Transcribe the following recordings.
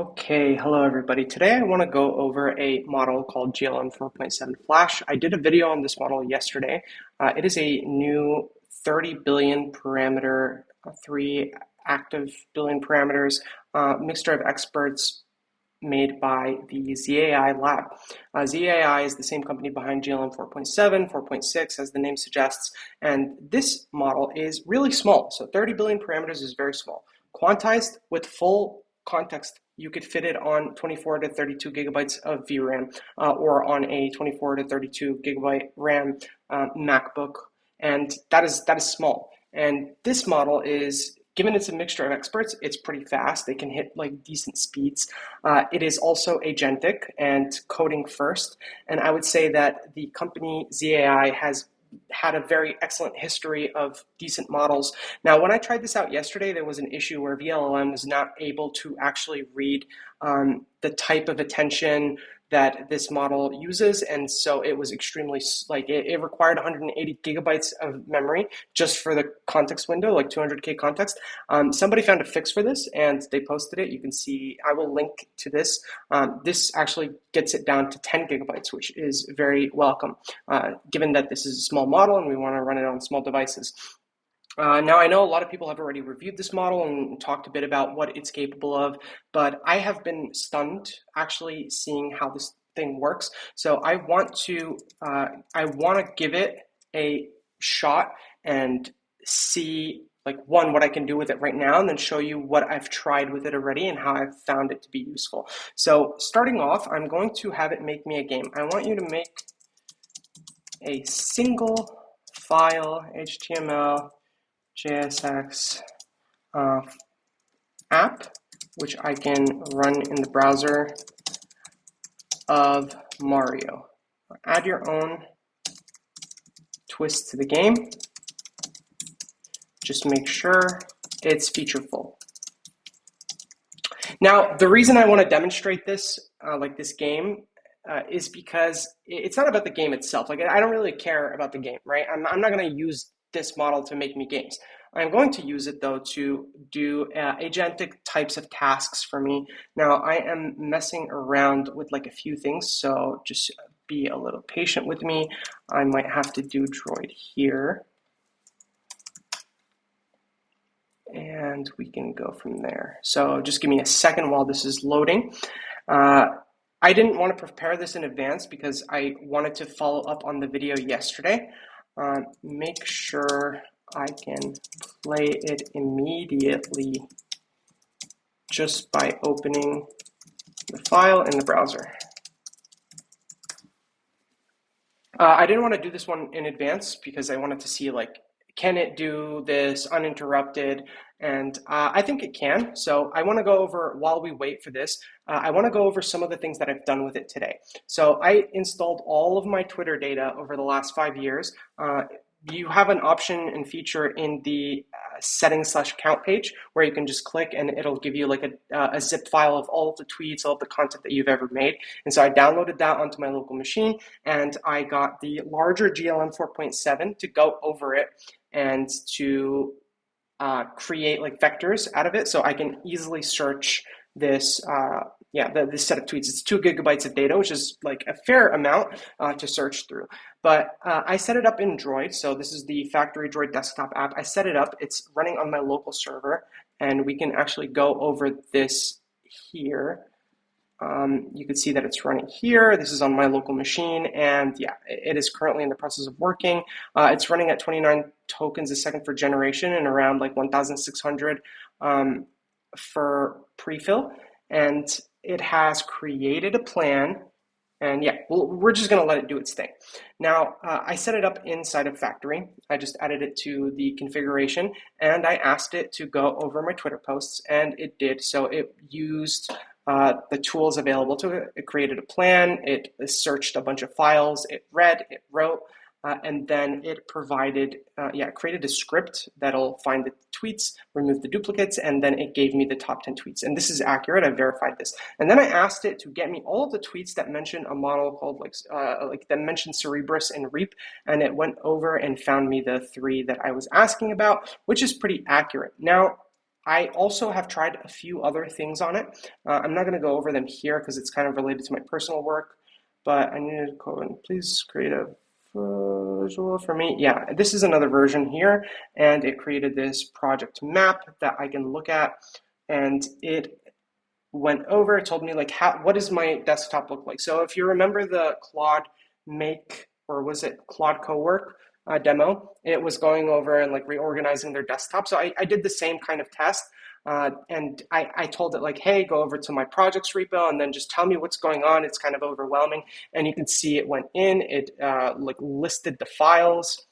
Okay, hello everybody. Today I want to go over a model called GLM-4.7-Flash. I did a video on this model yesterday. It is a new 30 billion parameter, three active billion parameters, mixture of experts made by the ZAI lab. ZAI is the same company behind GLM 4.7, 4.6, as the name suggests, and this model is really small. So 30 billion parameters is very small. Quantized with full context, you could fit it on 24 to 32 gigabytes of VRAM or on a 24 to 32 gigabyte RAM MacBook, and that is small. And this model is, given it's a mixture of experts, it's pretty fast. They can hit like decent speeds. It is also agentic and coding first. And I would say that the company ZAI has had a very excellent history of decent models. Now, when I tried this out yesterday, there was an issue where VLLM was not able to actually read the type of attention that this model uses, and so it was extremely, it required 180 gigabytes of memory just for the context window, like 200K context. Somebody found a fix for this and they posted it. You can see, I will link to this. This actually gets it down to 10 gigabytes, which is very welcome, given that this is a small model and we want to run it on small devices. Now, I know a lot of people have already reviewed this model and talked a bit about what it's capable of, but I have been stunned actually seeing how this thing works. So I want to give it a shot and see, like, one, what I can do with it right now, and then show you what I've tried with it already and how I've found it to be useful. So starting off, I'm going to have it make me a game. I want you to make a single file HTML JSX app, which I can run in the browser of Mario. Add your own twist to the game. Just make sure it's featureful. Now, the reason I want to demonstrate this, like this game, is because it's not about the game itself. Like, I don't really care about the game, right? I'm not going to use this model to make me games. I'm going to use it though to do agentic types of tasks for me. Now I am messing around with like a few things, so just be a little patient with me. I might have to do droid here, and we can go from there. So just give me a second while this is loading. I didn't want to prepare this in advance because I wanted to follow up on the video yesterday. Make sure I can play it immediately just by opening the file in the browser. I didn't want to do this one in advance because I wanted to see, like, can it do this uninterrupted? And I think it can. So I want to go over, while we wait for this, I want to go over some of the things that I've done with it today. So I installed all of my Twitter data over the last 5 years. You have an option and feature in the settings/account page where you can just click and it'll give you like a zip file of all of the tweets, all of the content that you've ever made. And so I downloaded that onto my local machine, and I got the larger GLM 4.7 to go over it and to create like vectors out of it, so I can easily search this this set of tweets. It's 2 gigabytes of data, which is like a fair amount to search through. But I set it up in Droid, so this is the factory Droid desktop app. I set it up, it's running on my local server, and we can actually go over this here. You can see that it's running here. This is on my local machine, and yeah, it is currently in the process of working. It's running at 29 tokens a second for generation and around like 1,600 for prefill. And it has created a plan, and yeah, we're just going to let it do its thing. Now, I set it up inside of Factory. I just added it to the configuration, and I asked it to go over my Twitter posts, and it did. So it used the tools available to it. It created a plan, it searched a bunch of files, it read, it wrote, and then it provided, created a script that'll find the tweets, remove the duplicates, and then it gave me the top 10 tweets. And this is accurate, I verified this. And then I asked it to get me all of the tweets that mention a model called that mentioned Cerebrus and Reap, and it went over and found me the 3 that I was asking about, which is pretty accurate. Now, I also have tried a few other things on it. I'm not going to go over them here because it's kind of related to my personal work, but I need to go and please create a visual for me. Yeah, this is another version here, and it created this project map that I can look at, and it went over, it told me like what does my desktop look like. So if you remember the Claude Make, or was it Claude Cowork demo, it was going over and like reorganizing their desktop. So I did the same kind of test. And I told it like, hey, go over to my projects repo and then just tell me what's going on. It's kind of overwhelming. And you can see it went in, it like listed the files,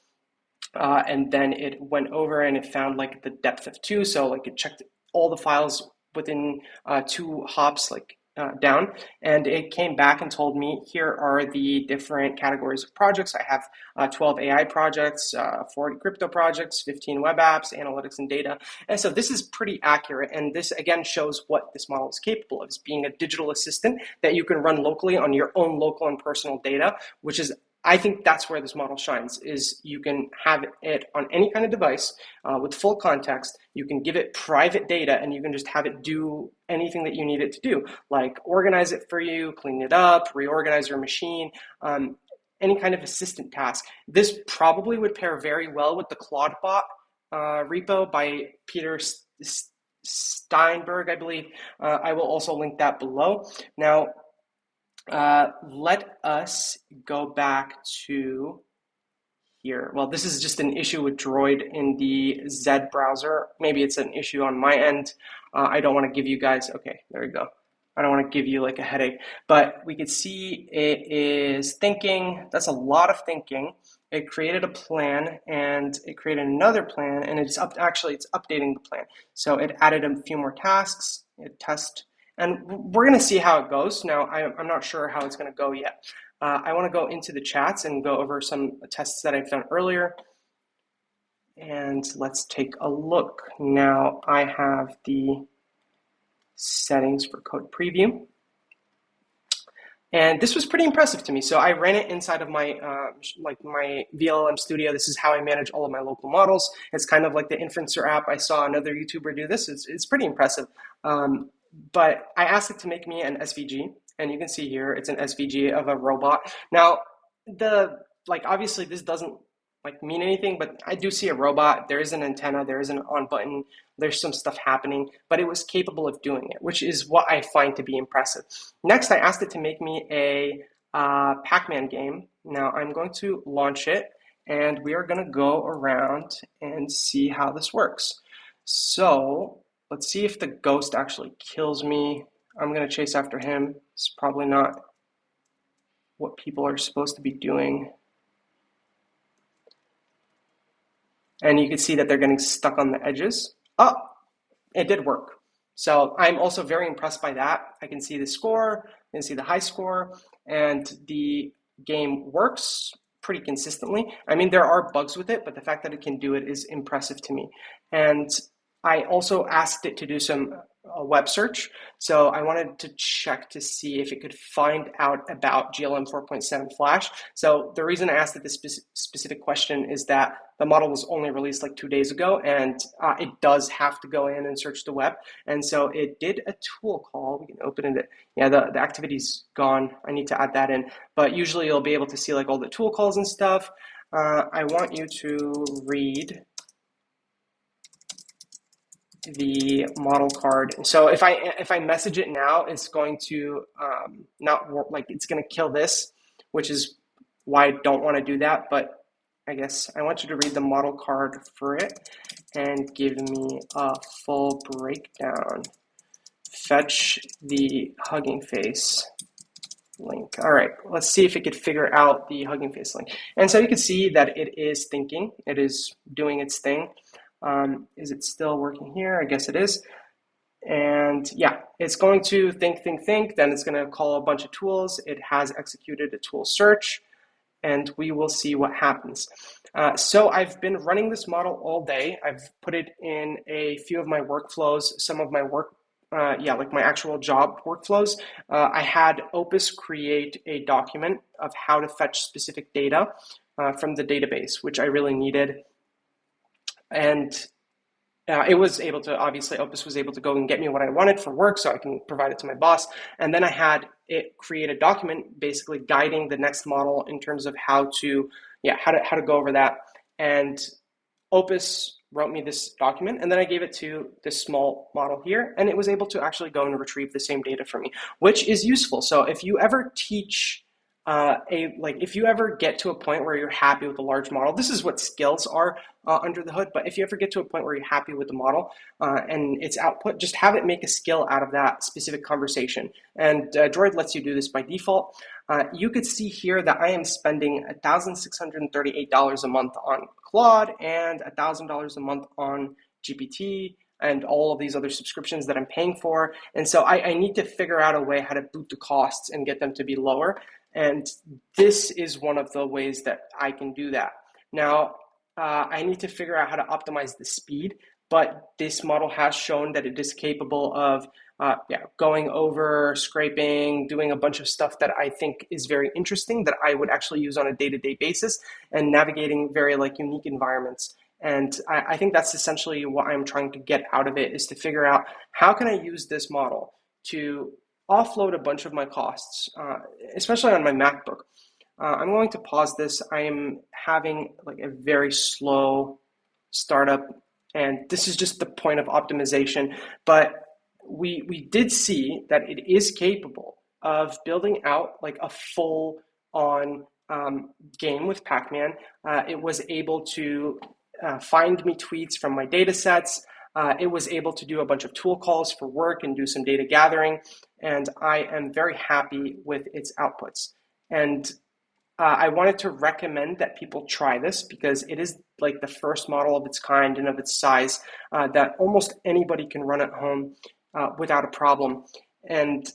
and then it went over and it found like the depth of 2. So like it checked all the files within 2 hops like down, and it came back and told me here are the different categories of projects. I have 12 AI projects, 40 crypto projects, 15 web apps, analytics and data. And so this is pretty accurate, and this again shows what this model is capable of, is being a digital assistant that you can run locally on your own local and personal data, which is, I think that's where this model shines, is you can have it on any kind of device with full context. You can give it private data and you can just have it do anything that you need it to do, like organize it for you, clean it up, reorganize your machine, any kind of assistant task. This probably would pair very well with the ClaudeBot repo by Peter Steinberg, I believe. I will also link that below. Now, let us go back to here. Well, this is just an issue with Droid in the Z browser. Maybe it's an issue on my end. I don't want to give you guys, okay, there we go. I don't want to give you like a headache, but we could see it is thinking. That's a lot of thinking. It created a plan and it created another plan, and it's updating the plan. So it added a few more tasks, it test, and we're going to see how it goes. Now, I'm not sure how it's going to go yet. I want to go into the chats and go over some tests that I've done earlier. And let's take a look. Now I have the settings for code preview. And this was pretty impressive to me. So I ran it inside of my my VLM Studio. This is how I manage all of my local models. It's kind of like the Inferencer app. I saw another YouTuber do this. It's pretty impressive. But I asked it to make me an SVG, and you can see here it's an SVG of a robot. Now, obviously this doesn't mean anything, but I do see a robot. There is an antenna, there is an on button, there's some stuff happening, but it was capable of doing it, which is what I find to be impressive. Next, I asked it to make me a Pac-Man game. Now I'm going to launch it, and we are going to go around and see how this works. So let's see if the ghost actually kills me. I'm going to chase after him. It's probably not what people are supposed to be doing. And you can see that they're getting stuck on the edges. Oh, it did work. So I'm also very impressed by that. I can see the score, I can see the high score, and the game works pretty consistently. I mean, there are bugs with it, but the fact that it can do it is impressive to me. And I also asked it to do some web search. So I wanted to check to see if it could find out about GLM-4.7-Flash. So the reason I asked it this specific question is that the model was only released like 2 days ago, and it does have to go in and search the web. And so it did a tool call. We can open it. Yeah, the activity's gone. I need to add that in. But usually you'll be able to see like all the tool calls and stuff. I want you to read the model card. So if I message it now, it's going to not work. Like it's going to kill this, which is why I don't want to do that. But I guess I want you to read the model card for it and give me a full breakdown. Fetch the Hugging Face link. All right, let's see if it could figure out the Hugging Face link. And so you can see that it is thinking. It is doing its thing. Is it still working here? I guess it is. And yeah, it's going to think, then it's going to call a bunch of tools. It has executed a tool search, and we will see what happens. So I've been running this model all day. I've put it in a few of my workflows, some of my work, like my actual job workflows. I had Opus create a document of how to fetch specific data from the database, which I really needed. And it was able to, obviously, Opus was able to go and get me what I wanted for work so I can provide it to my boss. And then I had it create a document basically guiding the next model in terms of how to, how to go over that. And Opus wrote me this document, and then I gave it to this small model here, and it was able to actually go and retrieve the same data for me, which is useful. So if you ever teach if you ever get to a point where you're happy with a large model, this is what skills are under the hood. But if you ever get to a point where you're happy with the model and its output, just have it make a skill out of that specific conversation. And Droid lets you do this by default. You could see here that I am spending $1,638 a month on Claude and $1,000 a month on GPT and all of these other subscriptions that I'm paying for. And so I need to figure out a way how to boot the costs and get them to be lower. And this is one of the ways that I can do that. Now, I need to figure out how to optimize the speed, but this model has shown that it is capable of going over, scraping, doing a bunch of stuff that I think is very interesting that I would actually use on a day-to-day basis and navigating very unique environments. And I think that's essentially what I'm trying to get out of it, is to figure out how can I use this model to offload a bunch of my costs, especially on my MacBook. I'm going to pause this. I am having a very slow startup, and this is just the point of optimization. But we did see that it is capable of building out a full-on game with Pac-Man. It was able to find me tweets from my data sets. It was able to do a bunch of tool calls for work and do some data gathering, and I am very happy with its outputs. And I wanted to recommend that people try this because it is the first model of its kind and of its size that almost anybody can run at home without a problem. And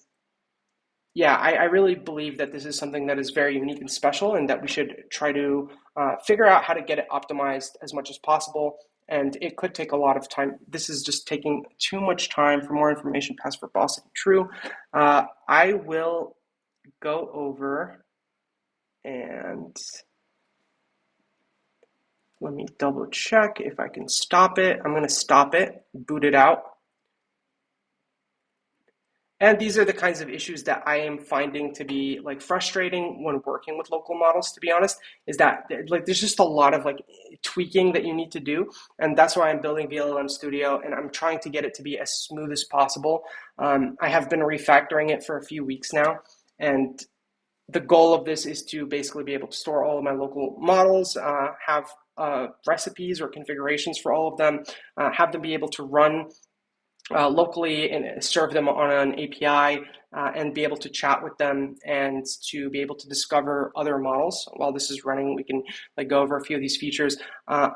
yeah, I really believe that this is something that is very unique and special, and that we should try to figure out how to get it optimized as much as possible. And it could take a lot of time. This is just taking too much time. For more information, pass verbosity true. I will go over and let me double check if I can stop it. I'm going to stop it, boot it out. And these are the kinds of issues that I am finding to be frustrating when working with local models, to be honest, is that there's just a lot of tweaking that you need to do. And that's why I'm building VLLM Studio, and I'm trying to get it to be as smooth as possible. I have been refactoring it for a few weeks now, and the goal of this is to basically be able to store all of my local models, have recipes or configurations for all of them, have them be able to run locally and serve them on an API, and be able to chat with them and to be able to discover other models. While this is running, we can go over a few of these features. I'm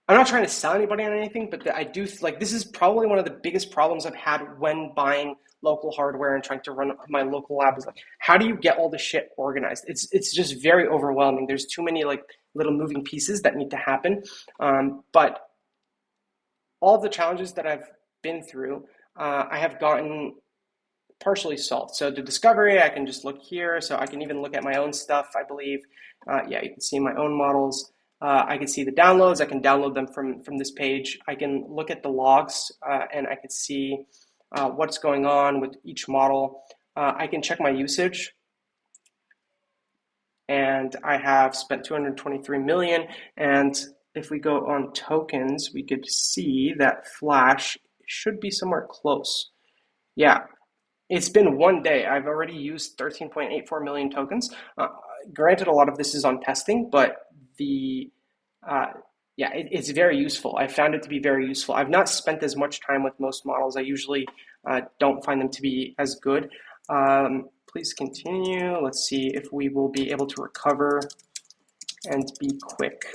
not trying to sell anybody on anything, but I do this is probably one of the biggest problems I've had when buying local hardware and trying to run my local lab is how do you get all this shit organized? It's just very overwhelming. There's too many little moving pieces that need to happen. But all the challenges that I've been through, I have gotten partially solved. So the discovery, I can just look here. So I can even look at my own stuff, I believe. You can see my own models. I can see the downloads. I can download them from this page. I can look at the logs, and I can see what's going on with each model. I can check my usage. And I have spent 223 million. And if we go on tokens, we could see that Flash should be somewhere close. Yeah, it's been one day. I've already used 13.84 million tokens. Granted, a lot of this is on testing, but it's very useful. I found it to be very useful. I've not spent as much time with most models. I usually don't find them to be as good. Please continue. Let's see if we will be able to recover and be quick.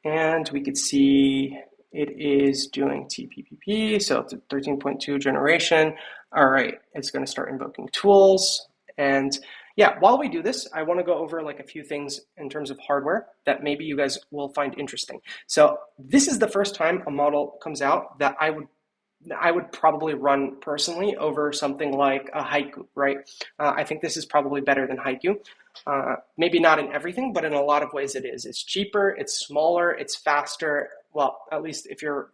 And we could see it is doing TPPP, so it's a 13.2 generation. All right, it's going to start invoking tools. And yeah, while we do this, I want to go over a few things in terms of hardware that maybe you guys will find interesting. So this is the first time a model comes out that I would probably run personally over something like a Haiku, right? I think this is probably better than Haiku. Maybe not in everything, but in a lot of ways it is. It's cheaper, it's smaller, it's faster. Well, at least if you're,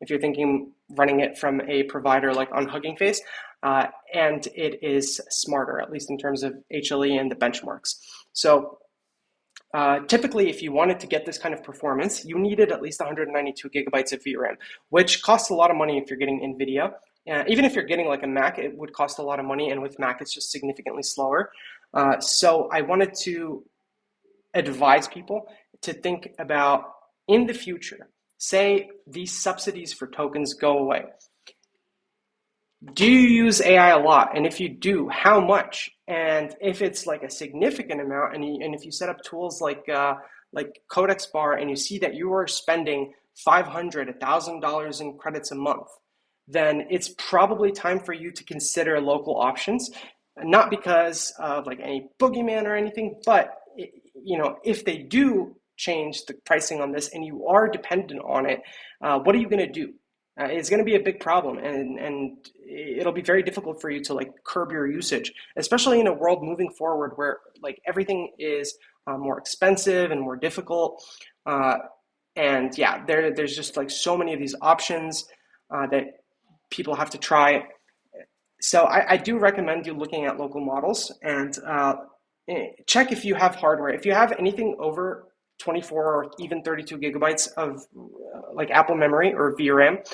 if you're thinking running it from a provider like on Hugging Face, and it is smarter, at least in terms of HLE and the benchmarks. So typically, if you wanted to get this kind of performance, you needed at least 192 gigabytes of VRAM, which costs a lot of money if you're getting NVIDIA. Even if you're getting like a Mac, it would cost a lot of money, and with Mac, it's just significantly slower. So I wanted to advise people to think about in the future, say these subsidies for tokens go away. Do you use AI a lot? And if you do, how much? And if it's like a significant amount, and if you set up tools like Codex Bar, and you see that you are spending $500, $1,000 in credits a month, then it's probably time for you to consider local options. Not because of like any boogeyman or anything, but if they do change the pricing on this and you are dependent on it, what are you going to do? It's going to be a big problem, and it'll be very difficult for you to like curb your usage, especially in a world moving forward where like everything is more expensive and more difficult. And yeah, there's just like so many of these options that people have to try. So I do recommend you looking at local models and check if you have hardware. If you have anything over 24 or even 32 gigabytes of like Apple memory or VRAM,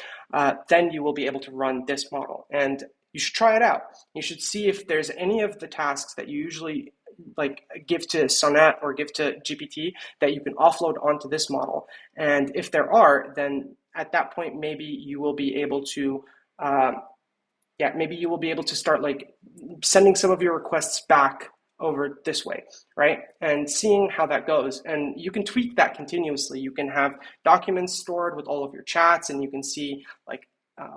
then you will be able to run this model. And you should try it out. You should see if there's any of the tasks that you usually like give to Sonnet or give to GPT that you can offload onto this model. And if there are, then at that point, maybe you will be able to maybe you will be able to start like sending some of your requests back over this way, right? And seeing how that goes. And you can tweak that continuously. You can have documents stored with all of your chats, and you can see like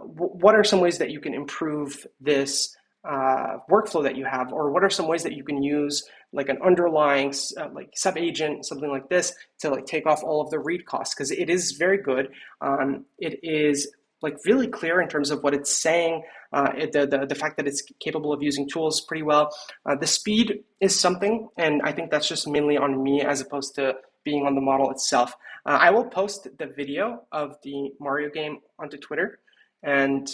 what are some ways that you can improve this workflow that you have, or what are some ways that you can use like an underlying like sub-agent, something like this, to like take off all of the read costs, because it is very good. It is like really clear in terms of what it's saying. The fact that it's capable of using tools pretty well. The speed is something, and I think that's just mainly on me as opposed to being on the model itself. I will post the video of the Mario game onto Twitter, and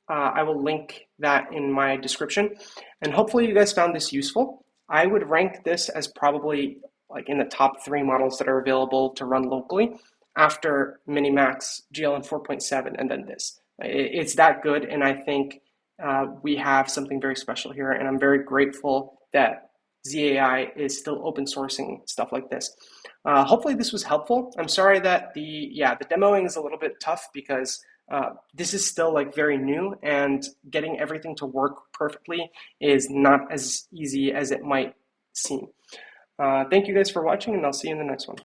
I will link that in my description. And hopefully you guys found this useful. I would rank this as probably like in the top 3 models that are available to run locally after Minimax, GLM 4.7, and then this. It's that good, and I think we have something very special here, and I'm very grateful that ZAI is still open sourcing stuff like this. Hopefully this was helpful. I'm sorry that the demoing is a little bit tough because this is still like very new, and getting everything to work perfectly is not as easy as it might seem. Thank you guys for watching, and I'll see you in the next one.